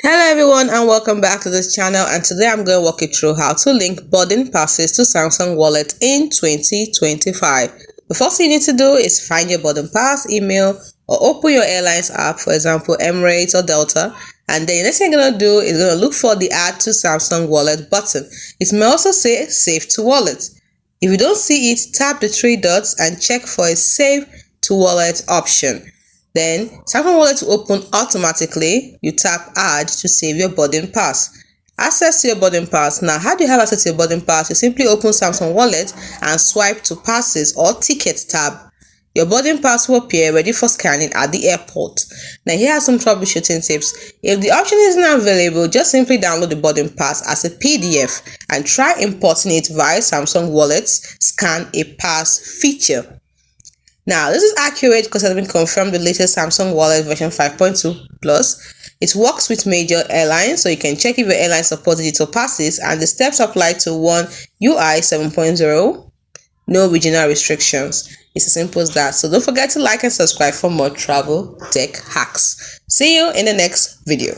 Hello everyone and welcome back to this channel, and today I'm going to walk you through how to link boarding passes to Samsung Wallet in 2025. The first thing you need to do is find your boarding pass email or open your airlines app, for example Emirates or Delta, and then the next thing you're going to do is going to look for the add to Samsung Wallet button. It may also say save to wallet. If you don't see it, tap the three dots and check for a save to wallet option. Then Samsung Wallet will open automatically. You tap add to save your boarding pass. Access to your boarding pass. Now, how do you have access to your boarding pass? You simply open Samsung Wallet and swipe to passes or tickets tab. Your boarding pass will appear ready for scanning at the airport. Now, here are some troubleshooting tips. If the option isn't available, just simply download the boarding pass as a PDF and try importing it via Samsung Wallet's Scan a Pass feature. Now, this is accurate because it has been confirmed with the latest Samsung Wallet version 5.2 Plus. It works with major airlines, so you can check if your airline supports digital passes, and the steps apply to One UI 7.0. No regional restrictions. It's as simple as that. So don't forget to like and subscribe for more travel tech hacks. See you in the next video.